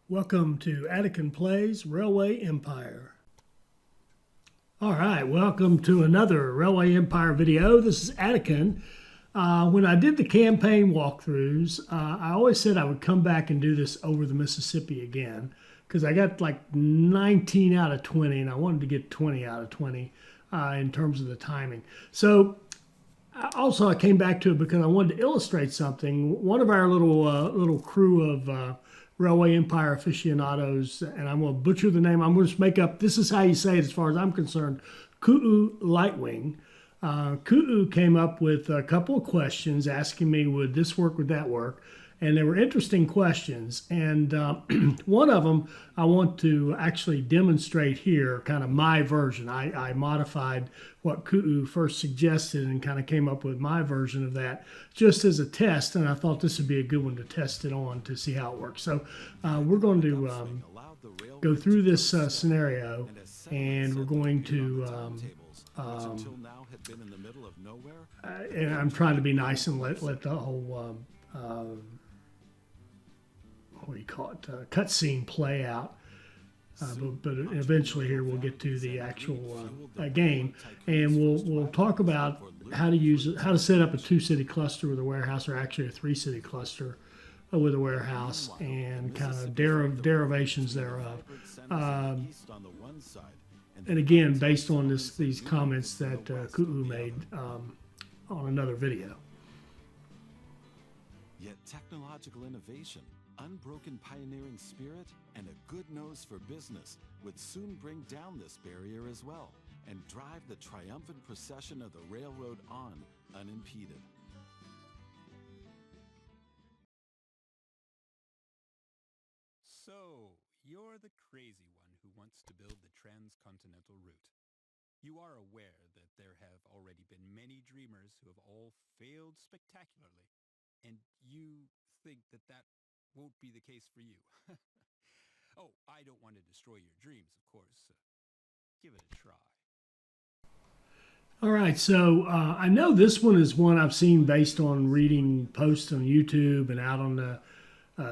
Welcome to Attican Plays Railway Empire. All right, welcome to another Railway Empire video. This is Attican. When I did the campaign walkthroughs, I always said I would come back and do this over the Mississippi again because I got like 19 out of 20 and I wanted to get 20 out of 20 in terms of the timing. So also I came back to it because I wanted to illustrate something. One of our little crew of Railway Empire aficionados, and I'm going to butcher the name. I'm going to just make up, this is how you say it as far as I'm concerned, Ku'u Lightwing. Ku'u came up with a couple of questions asking me, would this work, would that work? And they were interesting questions. And one of them I want to actually demonstrate here, kind of my version. I modified what Ku'u first suggested and kind of came up with my version of that just as a test. And I thought this would be a good one to test it on to see how it works. So we're going to go through this scenario, and we're going to and I'm trying to be nice and let the whole what do you call it, cutscene play out. But eventually here we'll get to the actual game, and we'll talk about how to set up a 2-city cluster with a warehouse, or actually a 3-city cluster with a warehouse, and kind of derivations thereof. And again, based on these comments that Ku'u made on another video. Yet technological innovation, unbroken pioneering spirit, and a good nose for business would soon bring down this barrier as well and drive the triumphant procession of the railroad on unimpeded. So, you're the crazy one who wants to build the transcontinental route. You are aware that there have already been many dreamers who have all failed spectacularly, and you think that won't be the case for you. Oh, I don't want to destroy your dreams, of course. Give it a try. All right, so I know this one is one I've seen based on reading posts on YouTube and out on the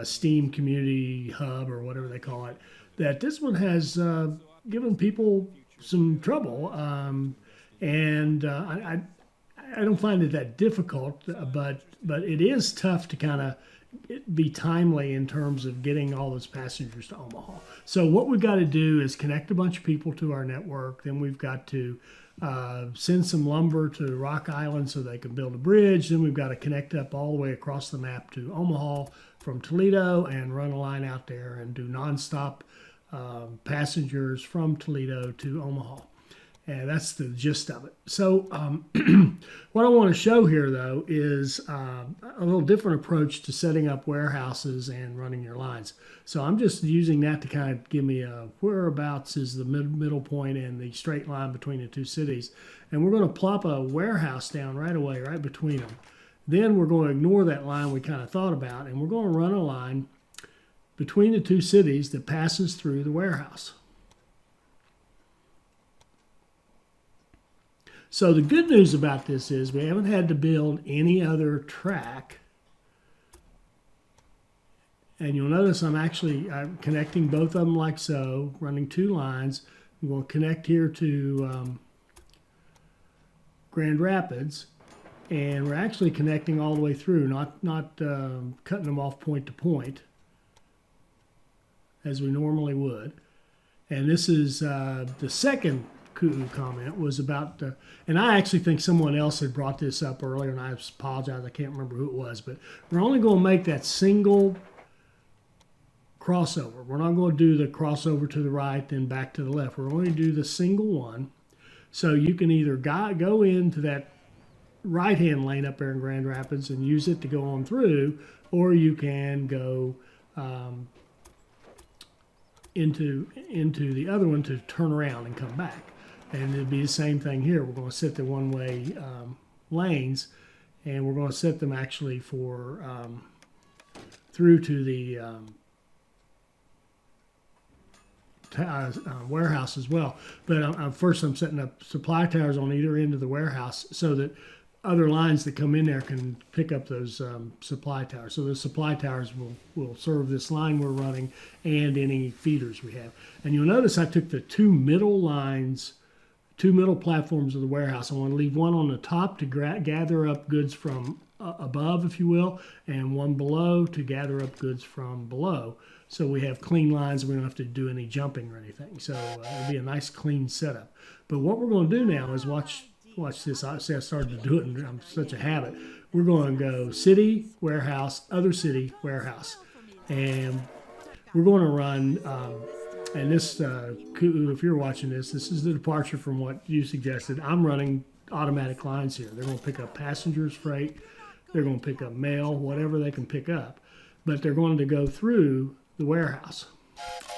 Steam Community Hub, or whatever they call it, that this one has given people some trouble. And I don't find it that difficult, but it is tough to kind of be timely in terms of getting all those passengers to Omaha. So what we've got to do is connect a bunch of people to our network. Then we've got to send some lumber to Rock Island so they can build a bridge. Then we've got to connect up all the way across the map to Omaha from Toledo and run a line out there and do nonstop passengers from Toledo to Omaha. And that's the gist of it. So what I want to show here, though, is a little different approach to setting up warehouses and running your lines. So I'm just using that to kind of give me a whereabouts is the middle point and the straight line between the two cities. And we're going to plop a warehouse down right away, right between them. Then we're going to ignore that line we kind of thought about, and we're going to run a line between the two cities that passes through the warehouse. So the good news about this is we haven't had to build any other track. And you'll notice I'm connecting both of them like so, running 2 lines. I'm going to connect here to Grand Rapids. And we're actually connecting all the way through, not cutting them off point to point as we normally would. And this is the second Ku'u comment was about and I actually think someone else had brought this up earlier, and I apologize, I can't remember who it was, but we're only going to make that single crossover. We're not going to do the crossover to the right then back to the left. We're only going to do the single one. So you can either go into that right-hand lane up there in Grand Rapids and use it to go on through, or you can go into the other one to turn around and come back. And it'll be the same thing here. We're going to set the one-way lanes, and we're going to set them actually for through to the warehouse as well. But first I'm setting up supply towers on either end of the warehouse so that other lines that come in there can pick up those supply towers. So the supply towers will serve this line we're running and any feeders we have. And you'll notice I took the two middle lines, two middle platforms of the warehouse. I want to leave one on the top to gather up goods from above, if you will, and one below to gather up goods from below. So we have clean lines and we don't have to do any jumping or anything. So it'll be a nice clean setup. But what we're going to do now is watch this. I say I started to do it, and I'm such a habit. We're going to go city, warehouse, other city, warehouse. And we're going to run, and this, if you're watching this is the departure from what you suggested. I'm running automatic lines here. They're going to pick up passengers, freight. They're going to pick up mail, whatever they can pick up. But they're going to go through the warehouse.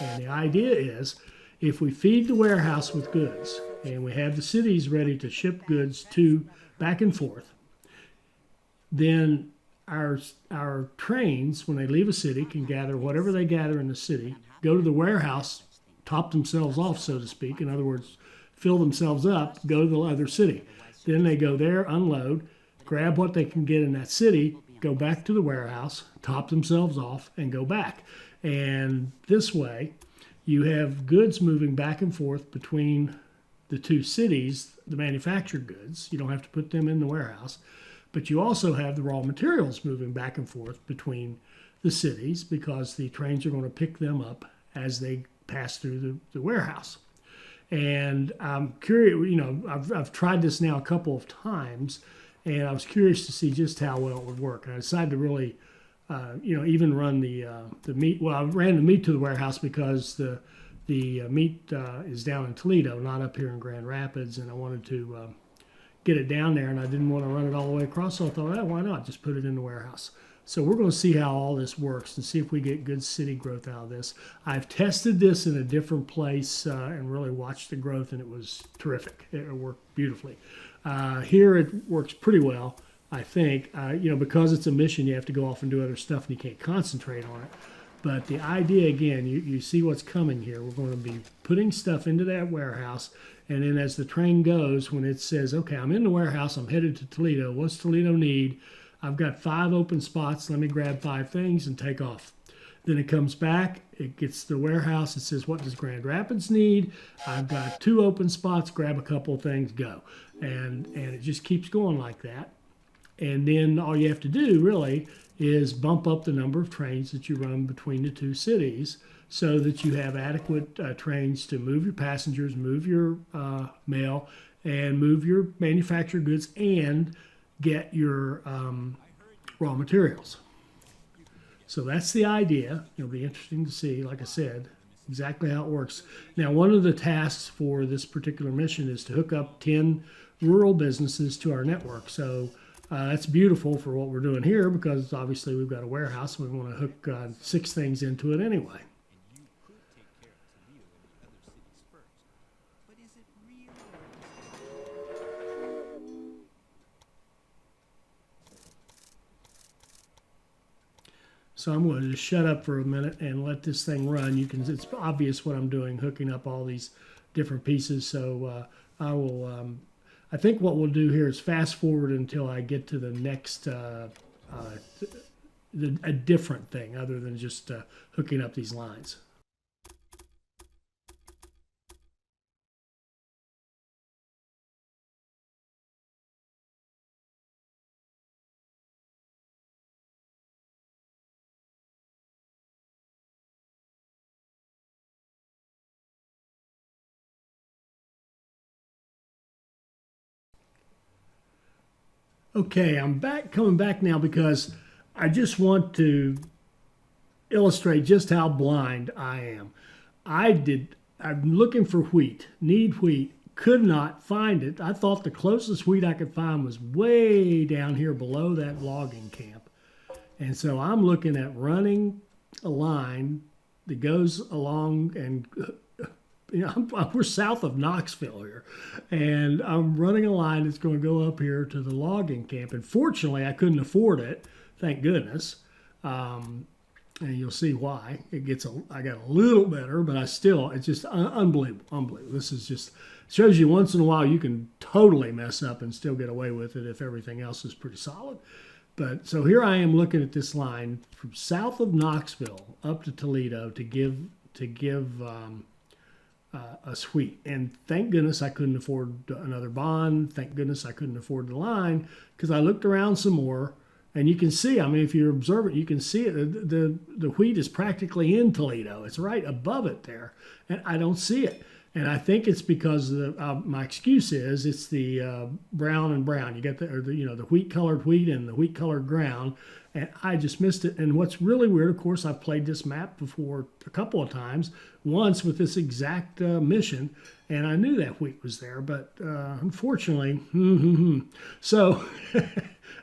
And the idea is, if we feed the warehouse with goods and we have the cities ready to ship goods to back and forth, then our trains, when they leave a city, can gather whatever they gather in the city, go to the warehouse, top themselves off, so to speak. In other words, fill themselves up, go to the other city. Then they go there, unload, grab what they can get in that city, go back to the warehouse, top themselves off, and go back. And this way, you have goods moving back and forth between the two cities, the manufactured goods. You don't have to put them in the warehouse. But you also have the raw materials moving back and forth between the cities because the trains are going to pick them up as they pass through the warehouse. And I'm curious, I've tried this now a couple of times, and I was curious to see just how well it would work. And I decided to really even run the meat. Well, I ran the meat to the warehouse because the meat is down in Toledo, not up here in Grand Rapids, and I wanted to get it down there, and I didn't want to run it all the way across. So I thought, why not just put it in the warehouse? So we're going to see how all this works and see if we get good city growth out of this. I've tested this in a different place and really watched the growth, and it was terrific. It worked beautifully. Here it works pretty well. I think, because it's a mission, you have to go off and do other stuff and you can't concentrate on it. But the idea, again, you see what's coming here. We're going to be putting stuff into that warehouse. And then as the train goes, when it says, okay, I'm in the warehouse, I'm headed to Toledo. What's Toledo need? I've got 5 open spots. Let me grab 5 things and take off. Then it comes back. It gets to the warehouse. It says, what does Grand Rapids need? I've got 2 open spots. Grab a couple of things, go. And it just keeps going like that. And then all you have to do really is bump up the number of trains that you run between the 2 cities so that you have adequate trains to move your passengers, move your mail, and move your manufactured goods and get your raw materials. So that's the idea. It'll be interesting to see, like I said, exactly how it works. Now, one of the tasks for this particular mission is to hook up 10 rural businesses to our network. So that's beautiful for what we're doing here because obviously we've got a warehouse and we want to hook 6 things into it anyway. So I'm going to just shut up for a minute and let this thing run. It's obvious what I'm doing, hooking up all these different pieces. So I think what we'll do here is fast forward until I get to the next, a different thing other than just hooking up these lines. Okay, I'm coming back now because I just want to illustrate just how blind I am. I'm looking for wheat, need wheat, could not find it. I thought the closest wheat I could find was way down here below that logging camp. And so I'm looking at running a line that goes along and we're south of Knoxville here, and I'm running a line that's going to go up here to the logging camp. And fortunately, I couldn't afford it, thank goodness. and you'll see why. I got a little better, but it's just unbelievable. This is just shows you once in a while you can totally mess up and still get away with it if everything else is pretty solid. But so here I am looking at this line from south of Knoxville up to Toledo to give us wheat. And thank goodness I couldn't afford another bond. Thank goodness I couldn't afford the line, because I looked around some more. And you can see, I mean, if you observe it, you can see it. The wheat is practically in Toledo. It's right above it there, and I don't see it. And I think it's because my excuse is it's the brown and brown. You get the wheat colored wheat and the wheat colored ground, and I just missed it. And what's really weird, of course, I've played this map before a couple of times. Once with this exact mission, and I knew that wheat was there, but unfortunately, so.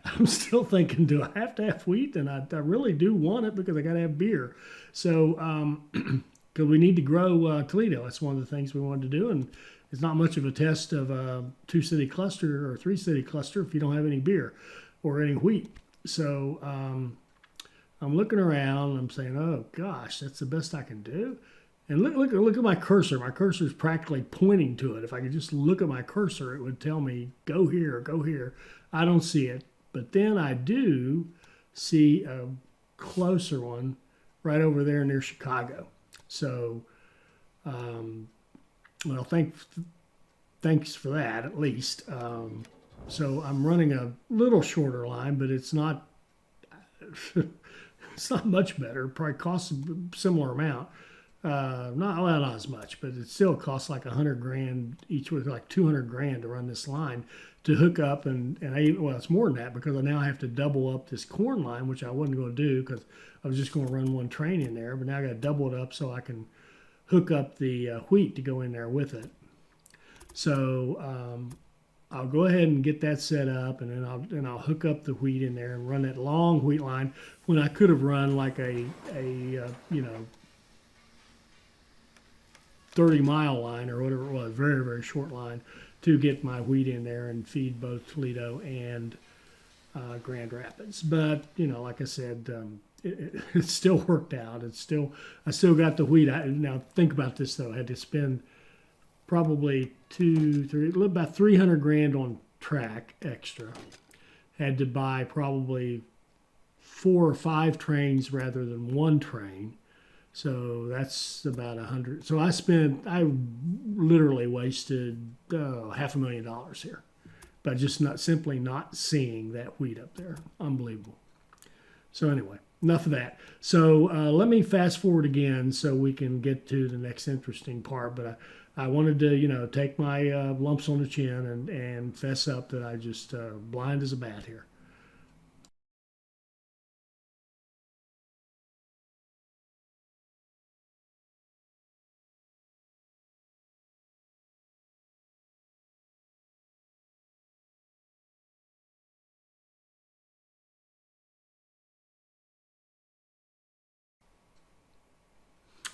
I'm still thinking, do I have to have wheat? And I really do want it because I got to have beer. So, because we need to grow Toledo. That's one of the things we wanted to do. And it's not much of a test of a 2-city cluster or 3-city cluster if you don't have any beer or any wheat. So, I'm looking around. I'm saying, oh, gosh, that's the best I can do. And look at my cursor. My cursor is practically pointing to it. If I could just look at my cursor, it would tell me, go here, go here. I don't see it. But then I do see a closer one right over there near Chicago. So, well, thanks for that, at least. So I'm running a little shorter line, but it's not much better. It probably costs a similar amount. Not as much, but it still costs like $100,000 each way, like $200,000 to run this line to hook up, it's more than that because I now have to double up this corn line, which I wasn't going to do because I was just going to run one train in there, but now I got to double it up so I can hook up the wheat to go in there with it. So I'll go ahead and get that set up, and then I'll hook up the wheat in there and run that long wheat line when I could have run like a 30-mile line or whatever it was, very, very short line to get my wheat in there and feed both Toledo and Grand Rapids. But, like I said, it still worked out. I still got the wheat. Now think about this though. I had to spend probably about $300,000 on track extra. Had to buy probably 4 or 5 trains rather than one train. So that's about $100,000. So I literally wasted $500,000 here by just not seeing that wheat up there. Unbelievable. So anyway, enough of that. So let me fast forward again so we can get to the next interesting part. But I wanted to, take my lumps on the chin and fess up that I just blind as a bat here.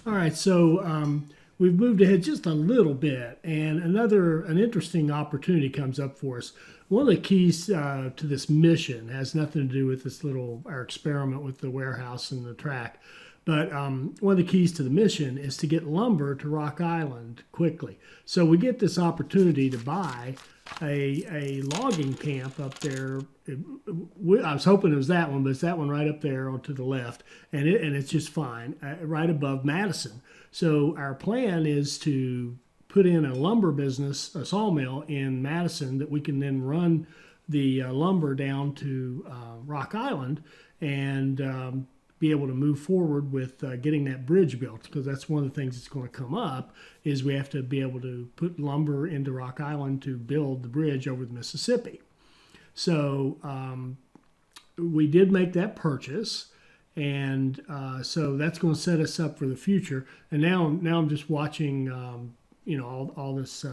All right, so we've moved ahead just a little bit, and an interesting opportunity comes up for us. One of the keys to this mission has nothing to do with our experiment with the warehouse and the track, but one of the keys to the mission is to get lumber to Rock Island quickly. So we get this opportunity to buy a logging camp up there. I was hoping it was that one, but it's that one right up there to the left, and it's just fine, right above Madison. So our plan is to put in a lumber business, a sawmill in Madison that we can then run the lumber down to Rock Island and be able to move forward with getting that bridge built, because that's one of the things that's going to come up is we have to be able to put lumber into Rock Island to build the bridge over the Mississippi. So we did make that purchase, and so that's going to set us up for the future. And now I'm just watching, all this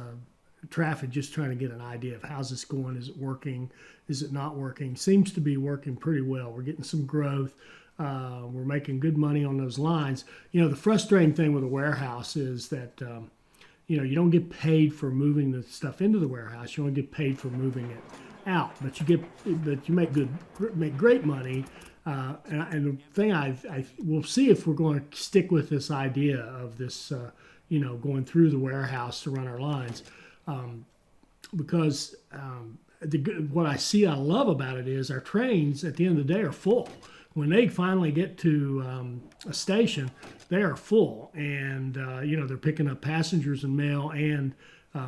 traffic, just trying to get an idea of how's this going. Is it working? Is it not working? Seems to be working pretty well. We're getting some growth. We're making good money on those lines. The frustrating thing with a warehouse is that, you don't get paid for moving the stuff into the warehouse. You only get paid for moving it out. But you make great money And the thing we'll see if we're going to stick with this idea of this, going through the warehouse to run our lines, because what I love about it is our trains at the end of the day are full. When they finally get to a station, they are full, and they're picking up passengers and mail and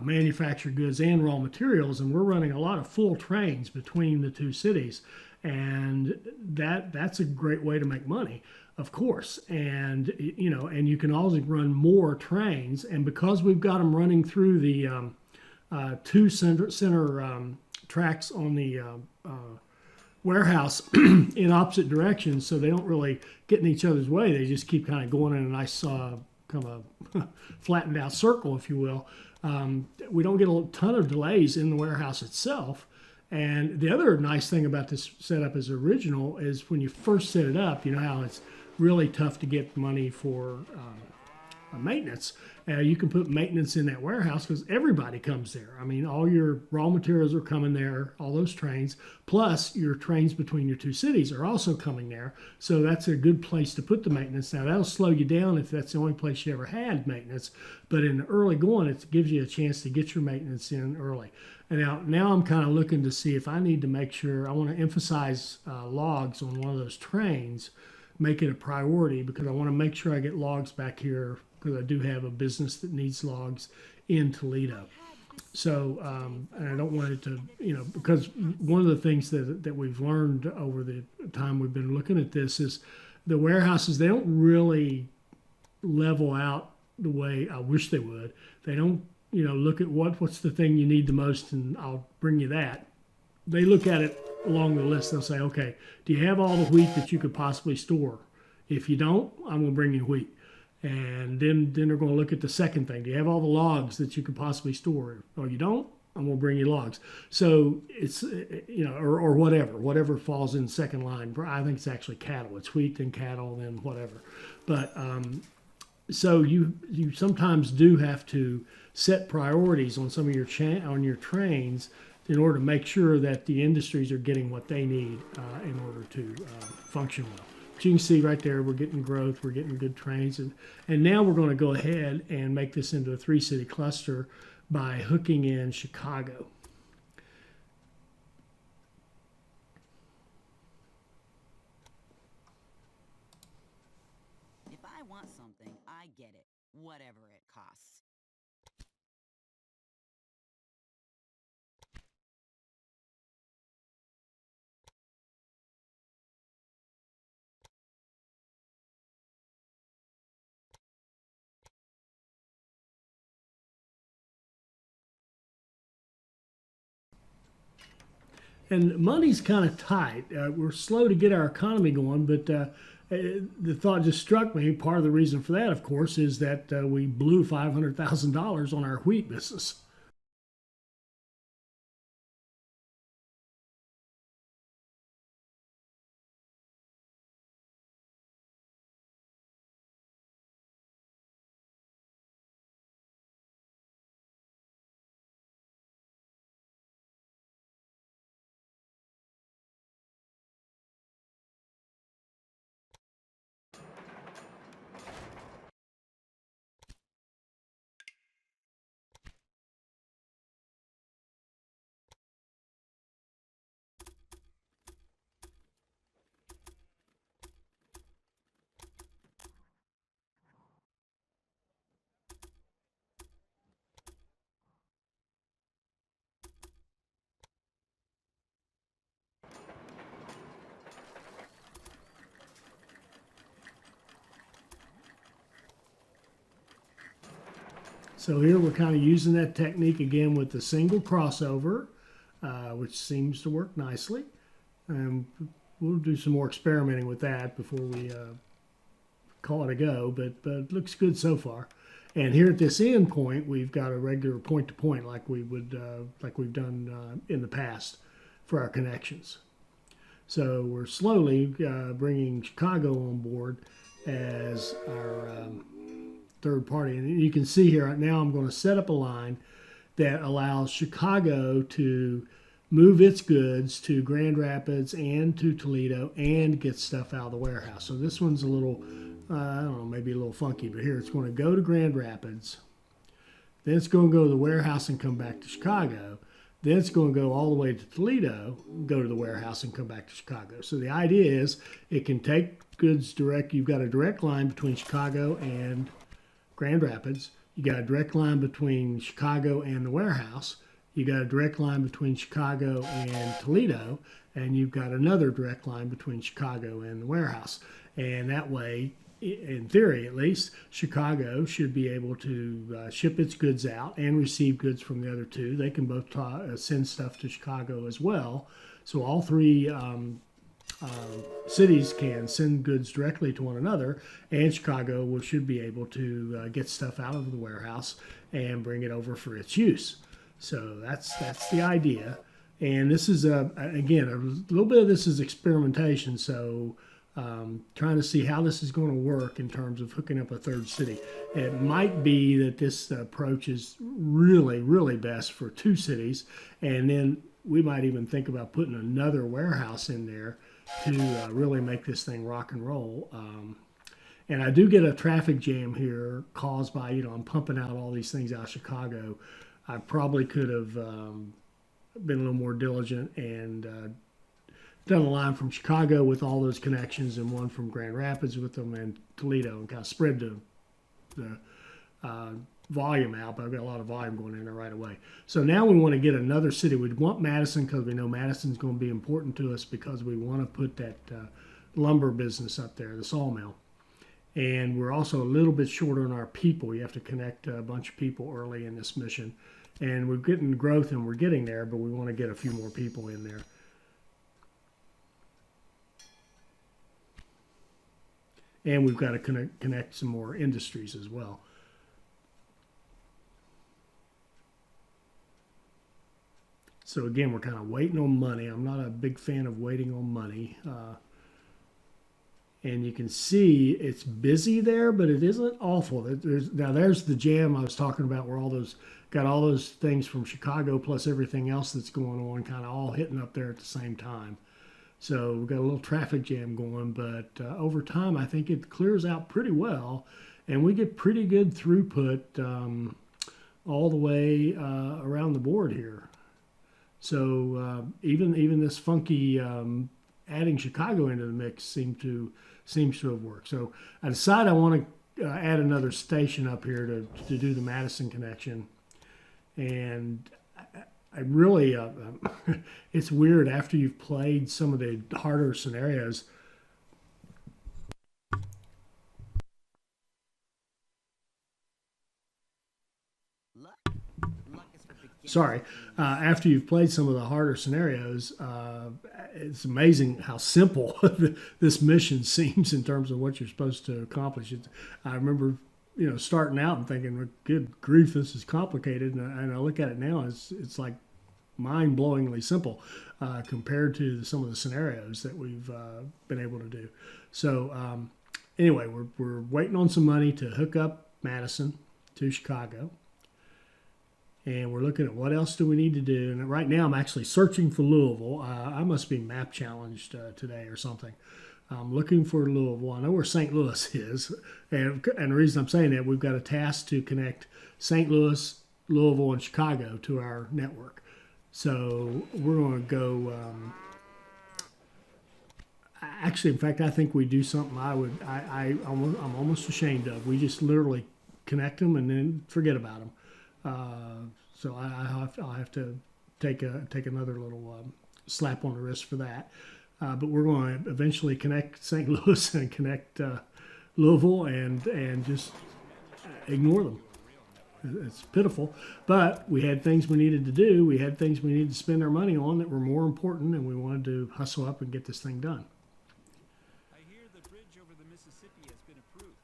manufactured goods and raw materials, and we're running a lot of full trains between the two cities, and that's a great way to make money, of course. And and you can also run more trains, and because we've got them running through the two center tracks on the warehouse in opposite directions, so they don't really get in each other's way. They just keep kind of going in a nice kind of flattened out circle, if you will. We don't get a ton of delays in the warehouse itself. And the other nice thing about this setup as original is when you first set it up, you know how it's really tough to get money for maintenance. You can put maintenance in that warehouse because everybody comes there. I mean, all your raw materials are coming there, all those trains, plus your trains between your two cities are also coming there. So that's a good place to put the maintenance. Now, that'll slow you down if that's the only place you ever had maintenance. But in the early going, it gives you a chance to get your maintenance in early. And now I'm kind of looking to see if I need to make sure, I want to emphasize logs on one of those trains, make it a priority, because I want to make sure I get logs back here, because I do have a business that needs logs in Toledo. So, and I don't want it to, because one of the things that we've learned over the time we've been looking at this is the warehouses, they don't really level out the way I wish they would. They don't, look at what's the thing you need the most and I'll bring you that. They look at it along the list. They'll say, okay, do you have all the wheat that you could possibly store? If you don't, I'm going to bring you wheat. And then they're going to look at the second thing. Do you have all the logs that you could possibly store? Or you don't, I'm going to bring you logs. So it's, or whatever falls in the second line. I think it's actually cattle. It's wheat, then cattle, then whatever. But so you sometimes do have to set priorities on some of your on your trains in order to make sure that the industries are getting what they need in order to function well. But you can see right there, we're getting growth, we're getting good trains, and now we're going to go ahead and make this into a 3-city cluster by hooking in Chicago. If I want something, I get it, whatever it costs. And money's kind of tight. We're slow to get our economy going, but the thought just struck me. Part of the reason for that, of course, is that we blew $500,000 on our wheat business. So here we're kind of using that technique again with the single crossover, which seems to work nicely. And we'll do some more experimenting with that before we call it a go, but it looks good so far. And here at this end point, we've got a regular point-to-point like we would, like we've done in the past for our connections. So we're slowly bringing Chicago on board as our third party. And you can see here right now I'm going to set up a line that allows Chicago to move its goods to Grand Rapids and to Toledo and get stuff out of the warehouse. So this one's a little, I don't know, maybe a little funky, but here it's going to go to Grand Rapids. Then it's going to go to the warehouse and come back to Chicago. Then it's going to go all the way to Toledo, go to the warehouse and come back to Chicago. So the idea is it can take goods direct. You've got a direct line between Chicago and Grand Rapids. You got a direct line between Chicago and the warehouse. You got a direct line between Chicago and Toledo, and you've got another direct line between Chicago and the warehouse. And that way, in theory at least, Chicago should be able to ship its goods out and receive goods from the other two. They can both send stuff to Chicago as well. So all three cities can send goods directly to one another, and Chicago should be able to get stuff out of the warehouse and bring it over for its use. So that's the idea. And this is, again, a little bit of this is experimentation. So trying to see how this is going to work in terms of hooking up a third city. It might be that this approach is really, really best for two cities. And then we might even think about putting another warehouse in there to really make this thing rock and roll. And I do get a traffic jam here caused by, I'm pumping out all these things out of Chicago. I probably could have been a little more diligent and done a line from Chicago with all those connections and one from Grand Rapids with them and Toledo, and kind of spread the volume out, but I've got a lot of volume going in there right away. So now we want to get another city. We want Madison because we know Madison's going to be important to us because we want to put that lumber business up there, the sawmill. And we're also a little bit shorter on our people. You have to connect a bunch of people early in this mission. And we're getting growth and we're getting there, but we want to get a few more people in there. And we've got to connect some more industries as well. So again, we're kind of waiting on money. I'm not a big fan of waiting on money. And you can see it's busy there, but it isn't awful. There's the jam I was talking about where got all those things from Chicago plus everything else that's going on kind of all hitting up there at the same time. So we've got a little traffic jam going, but over time, I think it clears out pretty well, and we get pretty good throughput all the way around the board here. So even this funky adding Chicago into the mix seems to have worked. So I decided I want to add another station up here to do the Madison connection, and I really, it's weird after you've played some of the harder scenarios. Sorry, after you've played some of the harder scenarios, it's amazing how simple this mission seems in terms of what you're supposed to accomplish. I remember, starting out and thinking, good grief, this is complicated. And I look at it now, it's like mind-blowingly simple compared to some of the scenarios that we've been able to do. So anyway, we're waiting on some money to hook up Madison to Chicago. And we're looking at what else do we need to do. And right now I'm actually searching for Louisville. I must be map challenged today or something. I'm looking for Louisville. I know where St. Louis is. And the reason I'm saying that, we've got a task to connect St. Louis, Louisville, and Chicago to our network. So we're going to go. Actually, in fact, I think we do something I'm almost ashamed of. We just literally connect them and then forget about them. So I'll have to take another little slap on the wrist for that. But we're going to eventually connect St. Louis and connect Louisville and just ignore them. It's pitiful, but we had things we needed to do. We had things we needed to spend our money on that were more important, and we wanted to hustle up and get this thing done. I hear the bridge over the Mississippi has been approved.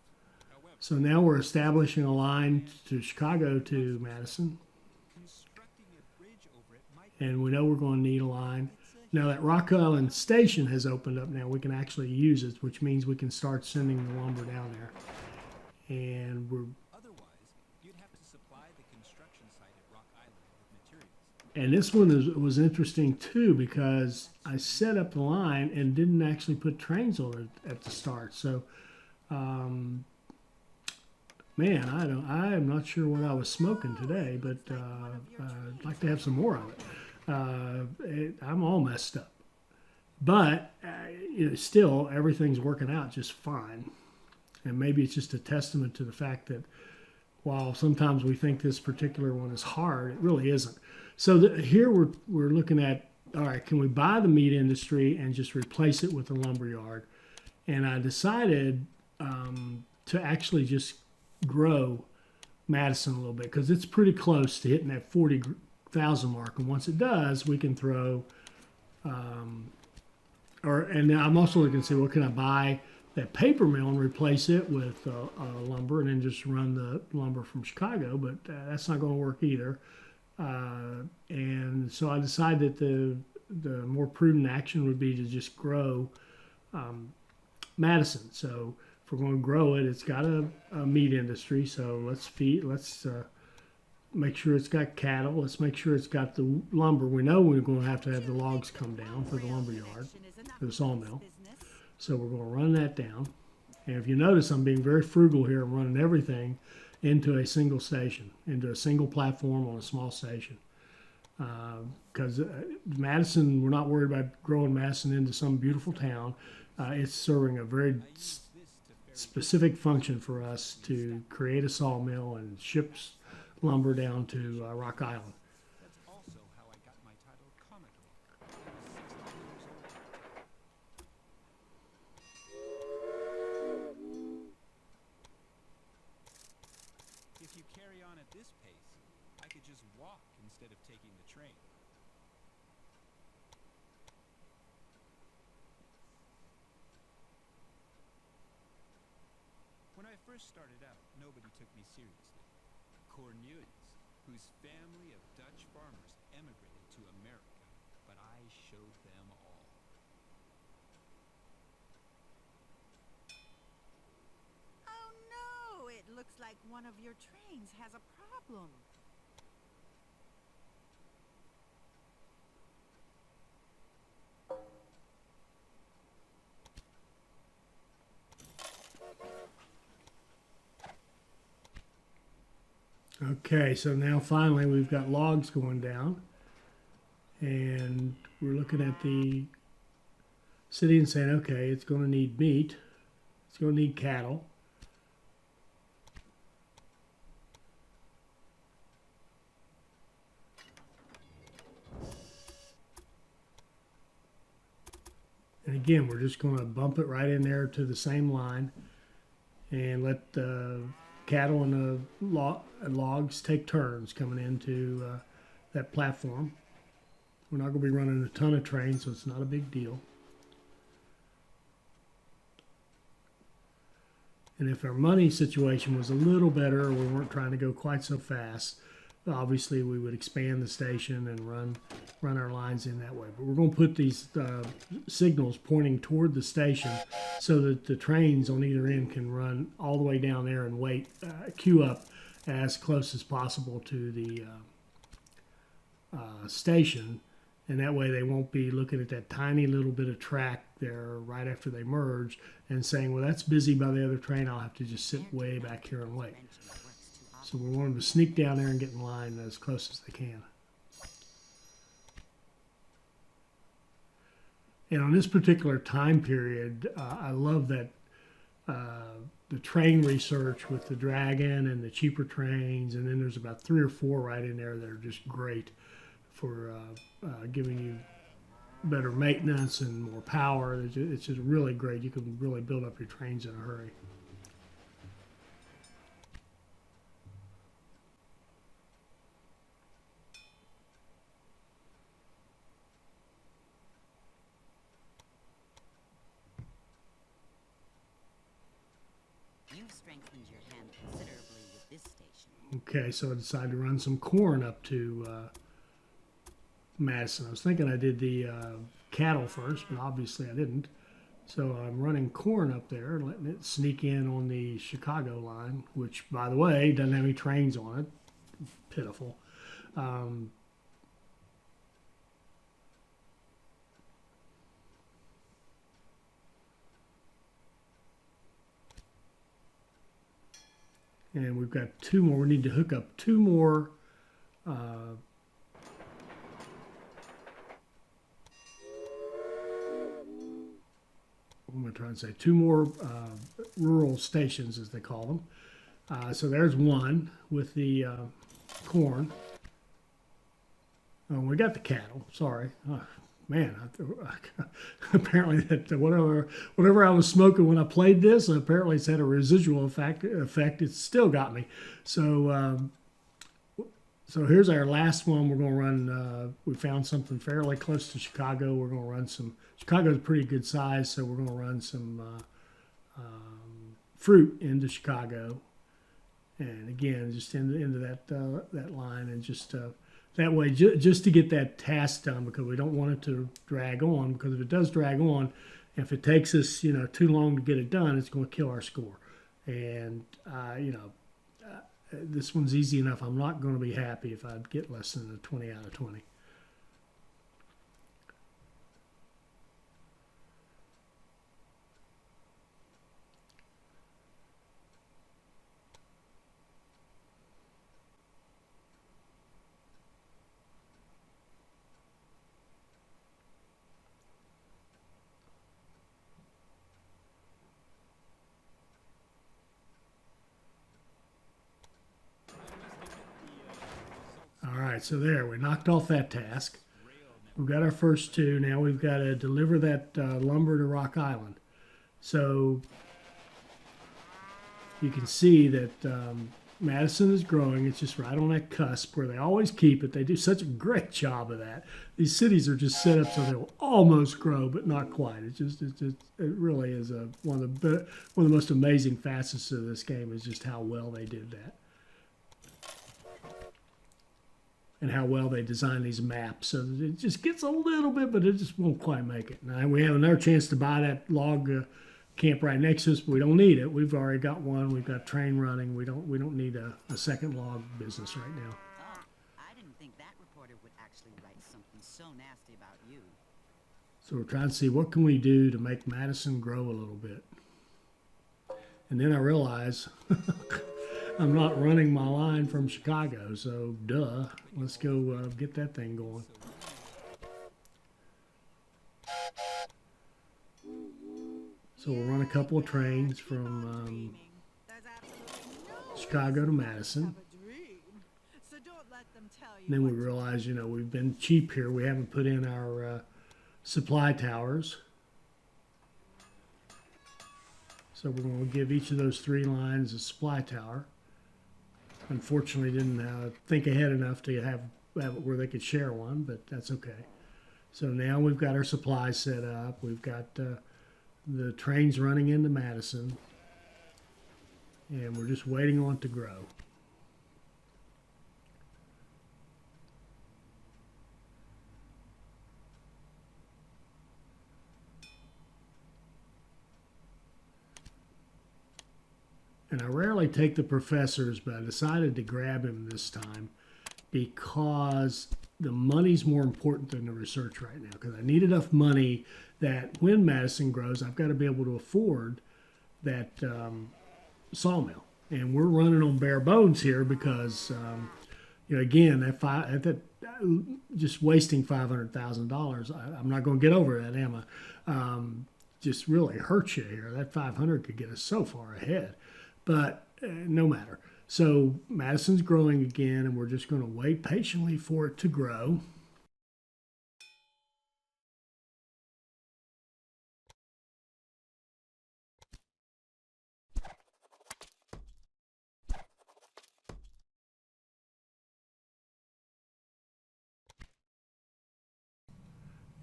However, So now we're establishing a line to Chicago to Madison, constructing a bridge over it might and we know we're going to need a line. Now that Rock Island Station has opened up now, we can actually use it, which means we can start sending the lumber down there. And we're otherwise you'd have to supply the construction site at Rock Island with materials. And this one was interesting too because I set up the line and didn't actually put trains on it at the start. So, man, I am not sure what I was smoking today, but I'd like to have some more of it. I'm all messed up, but still everything's working out just fine. And maybe it's just a testament to the fact that while sometimes we think this particular one is hard, it really isn't. So here we're looking at, all right, can we buy the meat industry and just replace it with a lumber yard? And I decided to actually just grow Madison a little bit because it's pretty close to hitting that 40,000 mark. And once it does, we can throw, and I'm also looking to see what can I buy that paper mill and replace it with lumber and then just run the lumber from Chicago, but that's not going to work either. And so I decided that the more prudent action would be to just grow Madison. So if we're going to grow it, it's got a meat industry. So let's make sure it's got cattle. Let's make sure it's got the lumber. We know we're going to have the logs come down for the lumber yard, for the sawmill. So we're going to run that down. And if you notice, I'm being very frugal here. I'm running everything into a single station, into a single platform on a small station. Because Madison, we're not worried about growing Madison into some beautiful town. It's serving a very specific function for us to create a sawmill and ship lumber down to Rock Island. That's also how I got my title Commodore. If you carry on at this pace, I could just walk instead of taking the train. When I first started out, nobody took me seriously. Cornelius, whose family of Dutch farmers emigrated to America, but I showed them all. Oh no! It looks like one of your trains has a problem. Okay, so now finally we've got logs going down. And we're looking at the city and saying, okay, it's going to need meat. It's going to need cattle. And again, we're just going to bump it right in there to the same line and let the cattle and the logs take turns coming into that platform. We're not going to be running a ton of trains, so it's not a big deal. And if our money situation was a little better, or we weren't trying to go quite so fast, obviously we would expand the station and run our lines in that way. But we're going to put these signals pointing toward the station so that the trains on either end can run all the way down there and wait, queue up as close as possible to the station. And that way they won't be looking at that tiny little bit of track there right after they merge and saying, well, that's busy by the other train. I'll have to just sit way back here and wait. So we want them to sneak down there and get in line as close as they can. And on this particular time period, I love that the train research with the Dragon and the cheaper trains, and then there's about 3 or 4 right in there that are just great for giving you better maintenance and more power. It's just really great. You can really build up your trains in a hurry. You've strengthened your hand considerably with this station. Okay, so I decided to run some corn up to Madison. I was thinking I did the cattle first, but obviously I didn't. So I'm running corn up there, letting it sneak in on the Chicago line, which, by the way, doesn't have any trains on it. Pitiful. And we've got 2 more. We need to hook up 2 more. What am I trying to say? 2 more rural stations, as they call them. So there's one with the corn. Oh, we got the cattle. Sorry. Man, apparently that whatever I was smoking when I played this, apparently it's had a residual effect. It's still got me. So so here's our last one. We're going to run. We found something fairly close to Chicago. We're going to run some. Chicago's a pretty good size, so we're going to run some fruit into Chicago, and again, just into that line, and just. That way, just to get that task done, because we don't want it to drag on. Because if it does drag on, if it takes us, too long to get it done, it's going to kill our score. And this one's easy enough. I'm not going to be happy if I get less than a 20 out of 20. All right, so there, we knocked off that task. We've got our first 2. Now we've got to deliver that lumber to Rock Island. So you can see that Madison is growing. It's just right on that cusp where they always keep it. They do such a great job of that. These cities are just set up so they'll almost grow, but not quite. It really is one of the most amazing facets of this game is just how well they did that. And how well they design these maps. So it just gets a little bit, but it just won't quite make it. Now, we have another chance to buy that log camp right next to us, but we don't need it. We've already got one. We've got train running. We don't need a second log business right now. Oh, I didn't think that reporter would actually write something so nasty about you. So we're trying to see what can we do to make Madison grow a little bit. And then I realize I'm not running my line from Chicago, so duh. Let's go get that thing going. So we'll run a couple of trains from Chicago to Madison. So don't let them tell you. And then we realize, we've been cheap here. We haven't put in our supply towers. So we're going to give each of those 3 lines a supply tower. Unfortunately, didn't think ahead enough to have it where they could share one, but that's okay. So now we've got our supplies set up. We've got the trains running into Madison, and we're just waiting on it to grow. And I rarely take the professors, but I decided to grab him this time because the money's more important than the research right now. Because I need enough money that when Madison grows, I've got to be able to afford that sawmill. And we're running on bare bones here because, again, just wasting $500,000, I'm not going to get over that, am I? Just really hurts you here. That 500 could get us so far ahead. But no matter. So Madison's growing again, and we're just going to wait patiently for it to grow.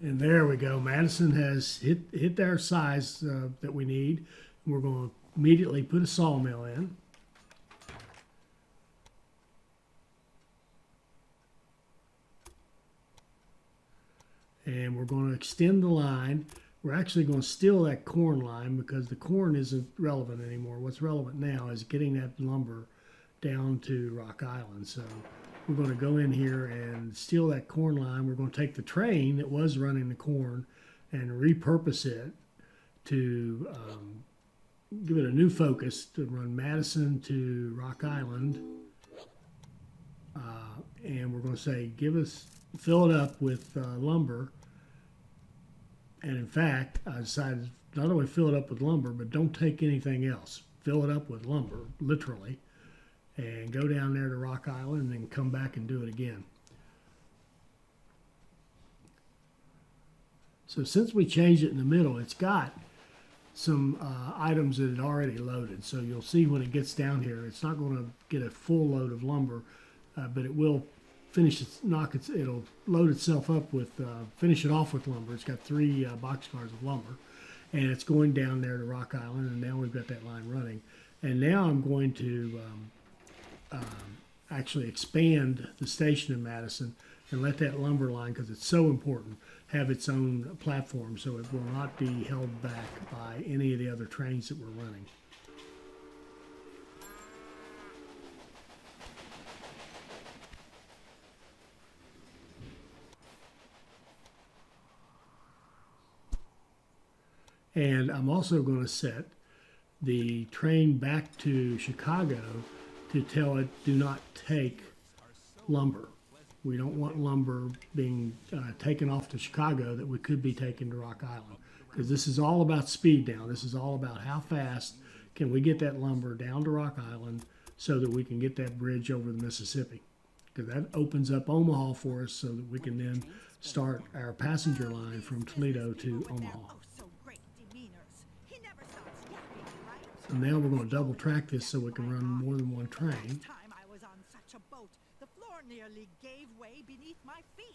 And there we go. Madison has hit our size that we need. We're going to immediately put a sawmill in. And we're going to extend the line. We're actually going to steal that corn line because the corn isn't relevant anymore. What's relevant now is getting that lumber down to Rock Island. So we're going to go in here and steal that corn line. We're going to take the train that was running the corn and repurpose it to give it a new focus to run Madison to Rock Island. And we're going to say, fill it up with lumber. And in fact, I decided not only fill it up with lumber, but don't take anything else. Fill it up with lumber, literally, and go down there to Rock Island and then come back and do it again. So since we changed it in the middle, it's got some items that it already loaded. So you'll see when it gets down here, it's not going to get a full load of lumber, but it will it'll load itself up with, finish it off with lumber. It's got 3 boxcars of lumber, and it's going down there to Rock Island, and now we've got that line running. And now I'm going to actually expand the station in Madison and let that lumber line, because it's so important, have its own platform so it will not be held back by any of the other trains that we're running. And I'm also going to set the train back to Chicago to tell it, do not take lumber. We don't want lumber being taken off to Chicago that we could be taken to Rock Island. Because this is all about speed now. This is all about how fast can we get that lumber down to Rock Island so that we can get that bridge over the Mississippi. Because that opens up Omaha for us so that we can then start our passenger line from Toledo to Omaha. So now we're going to double track this so we can run more than one train. Time I was on such a boat, the floor nearly gave way beneath my feet.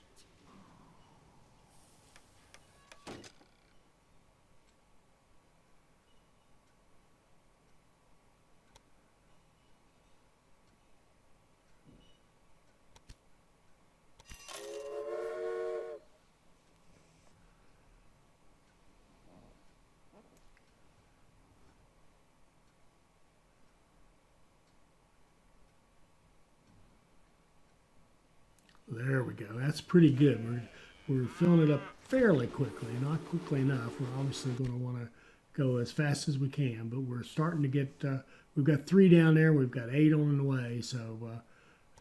There we go. That's pretty good. We're filling it up fairly quickly, not quickly enough. We're obviously going to want to go as fast as we can, but we're starting to get, we've got 3 down there. We've got 8 on the way. So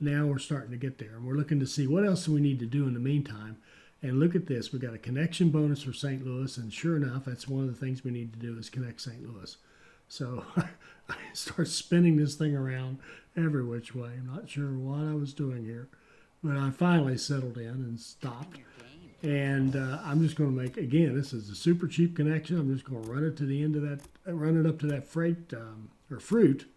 now we're starting to get there. And we're looking to see what else do we need to do in the meantime. And look at this. We've got a connection bonus for St. Louis. And sure enough, that's one of the things we need to do is connect St. Louis. So I start spinning this thing around every which way. I'm not sure what I was doing here. But I finally settled in and stopped. And I'm just going to make, again, this is a super cheap connection. I'm just going to run it to the end of that, run it up to that freight or fruit.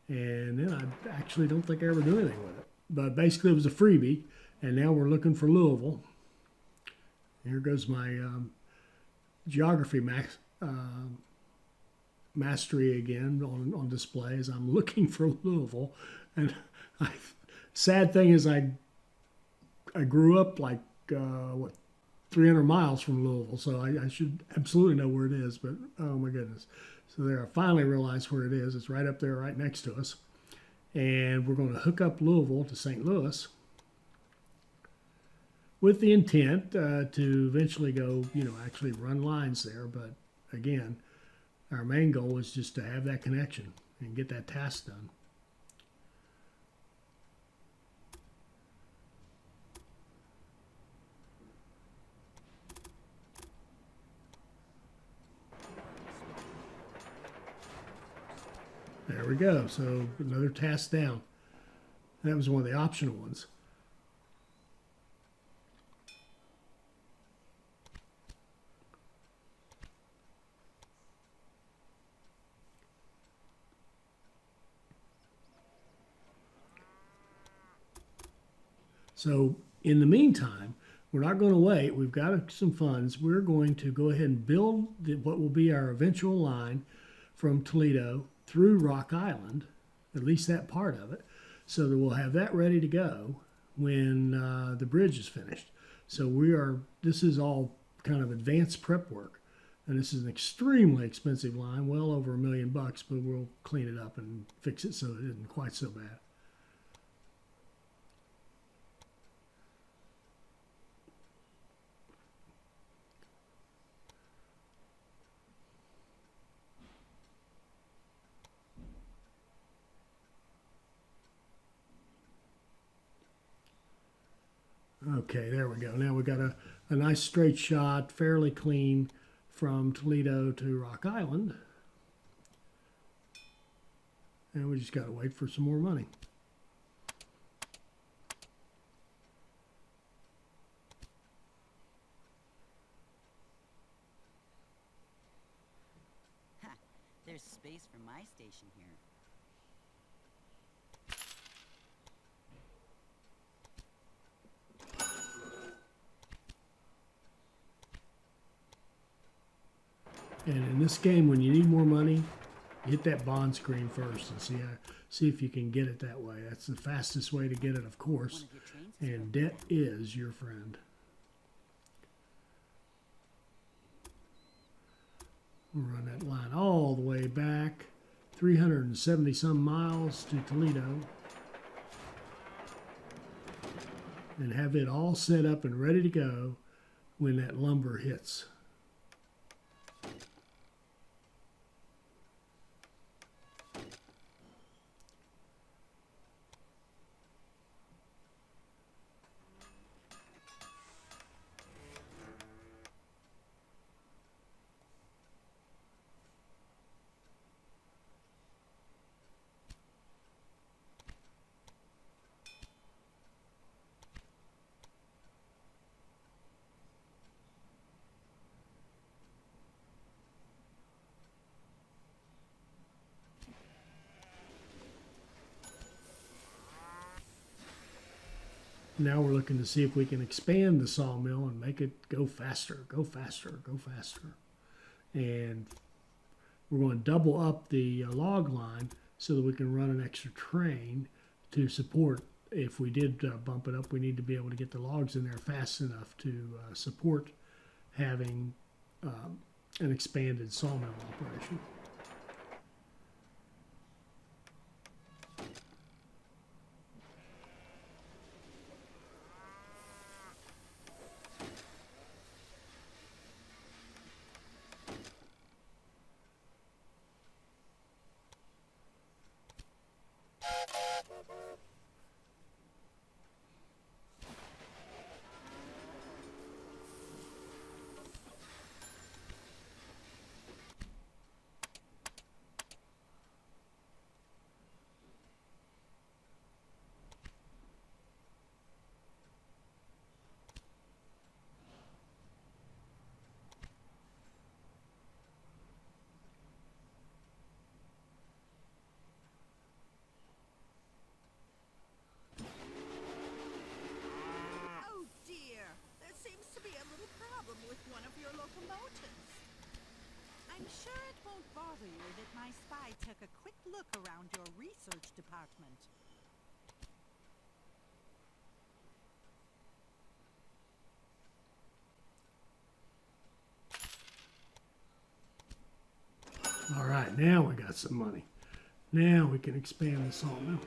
And then I actually don't think I ever do anything with it. But basically it was a freebie. And now we're looking for Louisville. Here goes my geography mastery again on display as I'm looking for Louisville. And sad thing is I grew up like, 300 miles from Louisville, so I should absolutely know where it is, but oh my goodness. So there, I finally realized where it is. It's right up there, right next to us. And we're going to hook up Louisville to St. Louis with the intent to eventually go, actually run lines there. But again, our main goal is just to have that connection and get that task done. There we go. So another task down. That was one of the optional ones. So in the meantime, we're not going to wait. We've got some funds. We're going to go ahead and build what will be our eventual line from Toledo through Rock Island, at least that part of it, so that we'll have that ready to go when the bridge is finished. So this is all kind of advanced prep work. And this is an extremely expensive line, well over $1 million, but we'll clean it up and fix it so it isn't quite so bad. Okay, there we go. Now we got a nice straight shot, fairly clean from Toledo to Rock Island. And we just got to wait for some more money. Ha! There's space for my station here. And in this game, when you need more money, you hit that bond screen first and see if you can get it that way. That's the fastest way to get it, of course. One of your trains is And debt is your friend. We'll run that line all the way back, 370 some miles to Toledo, and have it all set up and ready to go when that lumber hits. Now we're looking to see if we can expand the sawmill and make it go faster, go faster, go faster. And we're going to double up the log line so that we can run an extra train to support. If we did bump it up, we need to be able to get the logs in there fast enough to support having an expanded sawmill operation. Oh dear, there seems to be a little problem with one of your locomotives. I'm sure it won't bother you that my spy took a quick look around your research department. All right, now we got some money. Now we can expand the sawmill.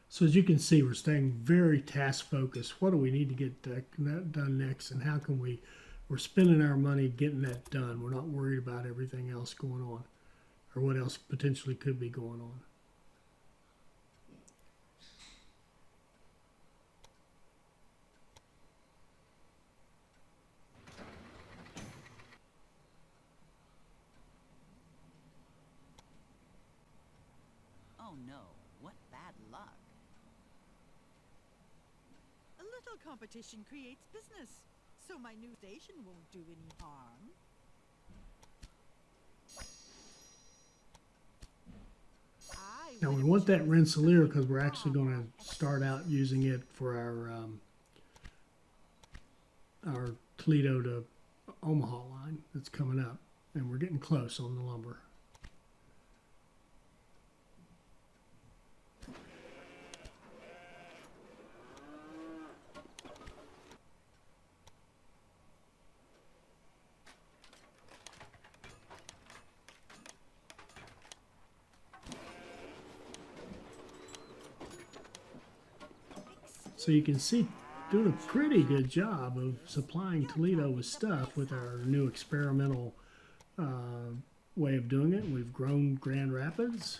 So as you can see, we're staying very task focused. What do we need to get done next, and how can we're spending our money getting that done. We're not worried about everything else going on or what else potentially could be going on. Oh no, what bad luck. A little competition creates business, so my new station won't do any harm. Now we want that Rensselaer because we're actually going to start out using it for our Toledo to Omaha line that's coming up, and we're getting close on the lumber. So you can see doing a pretty good job of supplying Toledo with stuff with our new experimental way of doing it. We've grown Grand Rapids.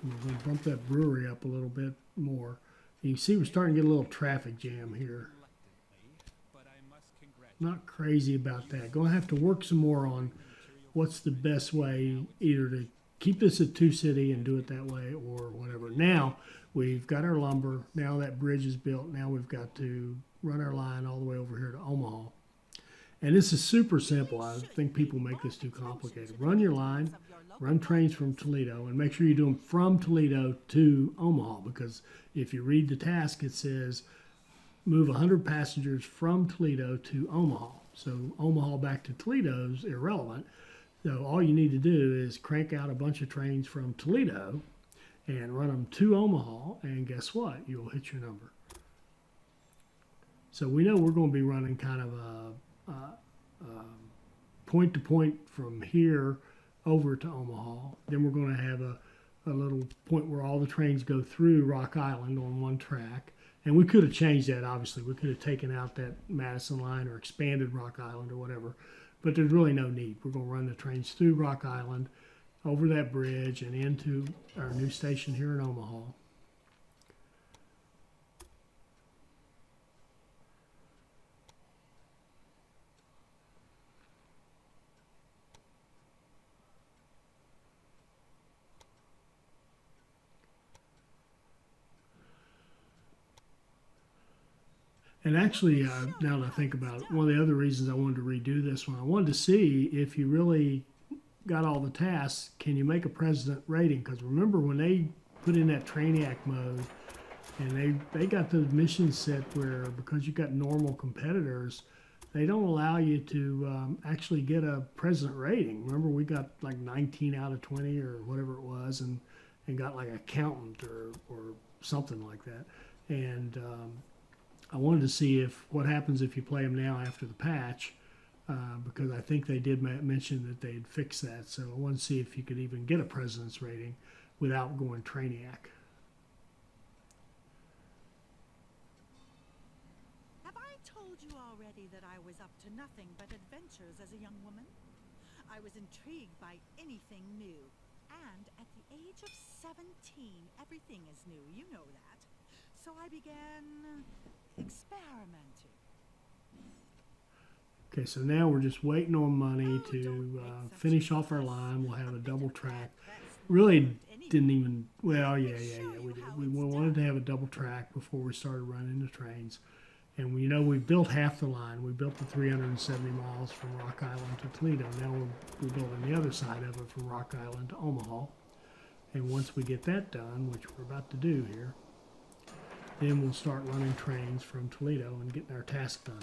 We're going to bump that brewery up a little bit more. You can see we're starting to get a little traffic jam here. Not crazy about that. Going to have to work some more on what's the best way either to keep this at Two City and do it that way or whatever. Now we've got our lumber. Now that bridge is built. Now we've got to run our line all the way over here to Omaha. And this is super simple. I think people make this too complicated. Run your line, run trains from Toledo, and make sure you do them from Toledo to Omaha, because if you read the task, it says move 100 passengers from Toledo to Omaha. So Omaha back to Toledo is irrelevant. So all you need to do is crank out a bunch of trains from Toledo and run them to Omaha, and guess what? You'll hit your number. So we know we're going to be running kind of a point to point from here over to Omaha. Then we're going to have a little point where all the trains go through Rock Island on one track. And we could have changed that, obviously. We could have taken out that Madison line or expanded Rock Island or whatever. But there's really no need. We're going to run the trains through Rock Island, over that bridge, and into our new station here in Omaha. And actually, now that I think about it, one of the other reasons I wanted to redo this one, I wanted to see if you really got all the tasks, can you make a president rating? Because remember when they put in that Trainiac mode, and they got the mission set where, because you've got normal competitors, they don't allow you to actually get a president rating. Remember, we got like 19 out of 20 or whatever it was, and got like accountant or something like that. And I wanted to see what happens if you play them now after the patch, because I think they did mention that they'd fix that. So I wanted to see if you could even get a president's rating without going Trainiac. Have I told you already that I was up to nothing but adventures as a young woman? I was intrigued by anything new. And at the age of 17, everything is new. You know that. So I began experimenting. Okay, so now we're just waiting on money to finish off our line. We'll have a double track. Really didn't even, well, yeah, we did. We wanted to have a double track before we started running the trains. And we built half the line. We built the 370 miles from Rock Island to Toledo. Now we're building the other side of it from Rock Island to Omaha. And once we get that done, which we're about to do here, then we'll start running trains from Toledo and getting our task done.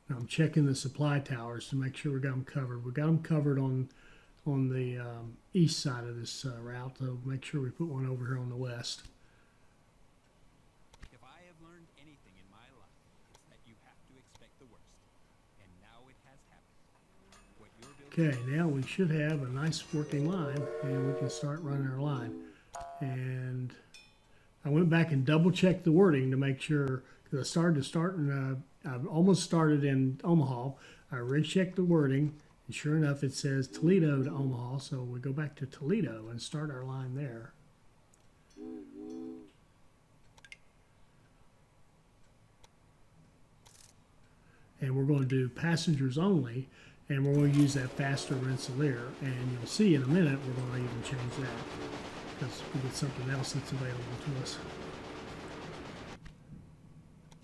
Now I'm checking the supply towers to make sure we got them covered. We got them covered on the east side of this route, so make sure we put one over here on the west. If I have learned anything in my life, it's that you have to expect the worst. And now it has happened. What you're building. Okay, now we should have a nice working line, and we can start running our line. And I went back and double checked the wording to make sure, because I've almost started in Omaha. I rechecked the wording. And sure enough, it says Toledo to Omaha, so we go back to Toledo and start our line there. And we're going to do passengers only, and we're going to use that faster Rensselaer. And you'll see in a minute we're going to even change that, because we get something else that's available to us.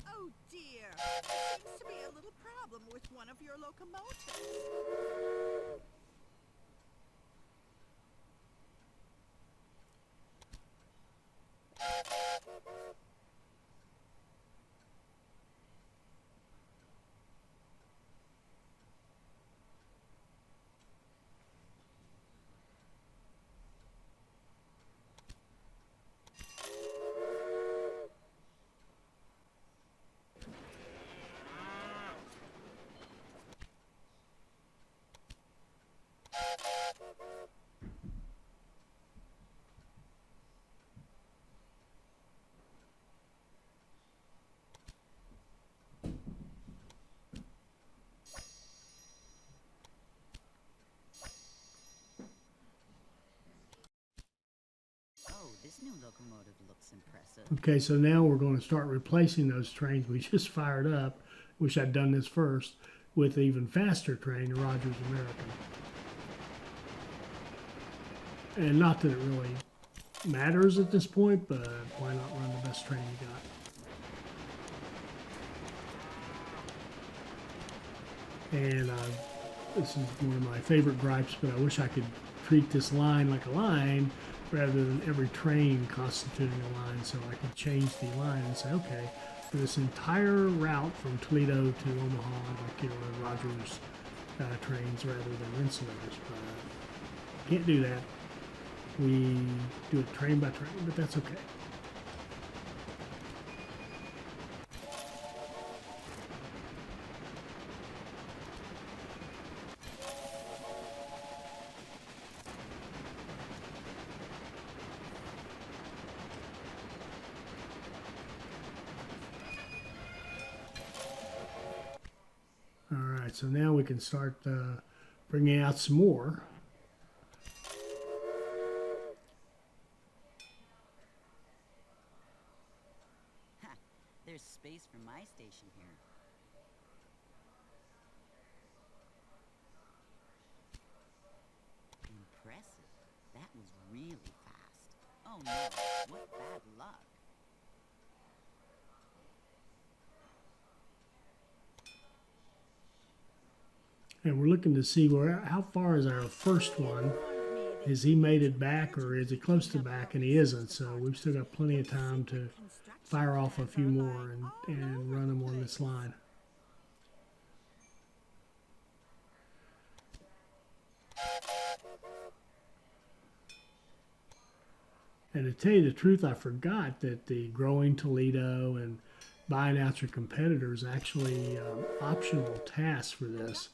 Oh dear, there seems to be a little problem with one of your locomotives. This new locomotive looks impressive. Okay, so now we're going to start replacing those trains we just fired up. Wish I'd done this first, with an even faster train, the Rogers American. And not that it really matters at this point, but why not run the best train you got? And this is one of my favorite gripes, but I wish I could treat this line like a line rather than every train constituting a line, so I could change the line and say, okay, for this entire route from Toledo to Omaha, I'd like you to run Rogers trains rather than Rensselaer's. But can't do that. We do it train by train, but that's okay. All right, so now we can start bringing out some more. There's space for my station here. Impressive. That was really fast. Oh no, what bad luck. And we're looking to see how far is our first one. Has he made it back, or is he close to back? And he isn't, so we've still got plenty of time to fire off a few more and run them on this line. And to tell you the truth, I forgot that the growing Toledo and buying out your competitors actually optional tasks for this.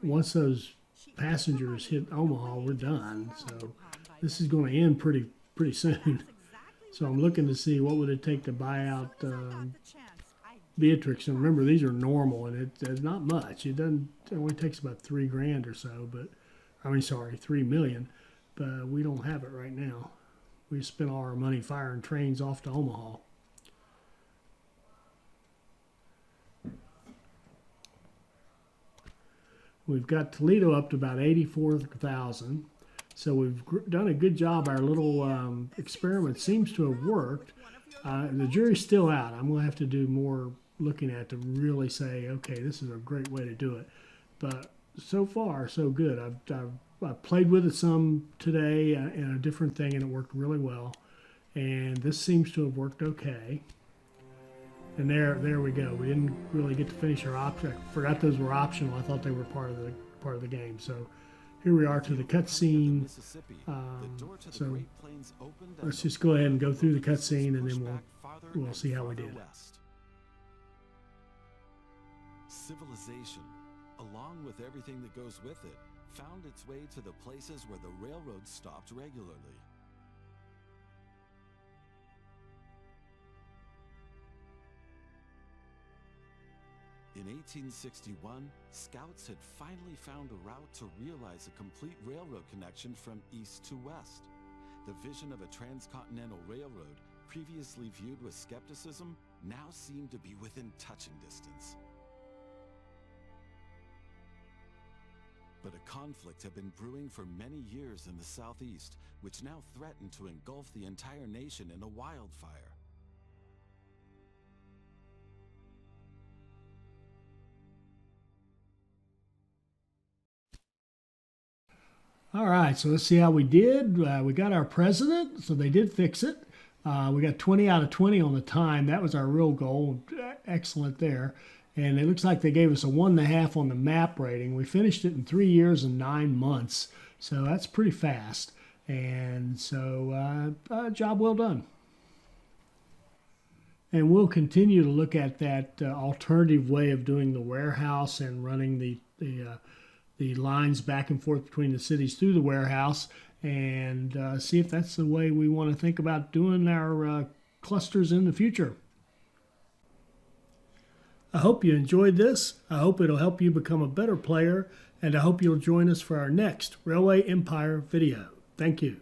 Once those passengers hit Omaha, we're done. So this is going to end pretty soon. So I'm looking to see what would it take to buy out Beatrix. And remember, these are normal, and it's not much. It only takes about $3 grand or so. But I mean, sorry, $3 million. But we don't have it right now. We spent all our money firing trains off to Omaha. We've got Toledo up to about 84,000. So we've done a good job. Our little experiment seems to have worked. The jury's still out. I'm going to have to do more looking at to really say, okay, this is a great way to do it. But so far, so good. I've played with it some today in a different thing, and it worked really well. And this seems to have worked okay. And there we go. We didn't really get to finish our option. I forgot those were optional. I thought they were part of the game. So here we are to the cutscene. So let's just go ahead and go through the cutscene, and then we'll see how we did. Civilization, along with everything that goes with it, found its way to the places where the railroad stopped regularly. In 1861, scouts had finally found a route to realize a complete railroad connection from east to west. The vision of a transcontinental railroad, previously viewed with skepticism, now seemed to be within touching distance. But a conflict had been brewing for many years in the southeast, which now threatened to engulf the entire nation in a wildfire. All right, so let's see how we did. We got our president, so they did fix it. We got 20 out of 20 on the time. That was our real goal. Excellent there. And it looks like they gave us a 1.5 on the map rating. We finished it in 3 years and 9 months. So that's pretty fast. And so job well done. And we'll continue to look at that alternative way of doing the warehouse and running the lines back and forth between the cities through the warehouse, and see if that's the way we want to think about doing our clusters in the future. I hope you enjoyed this. I hope it'll help you become a better player, and I hope you'll join us for our next Railway Empire video. Thank you.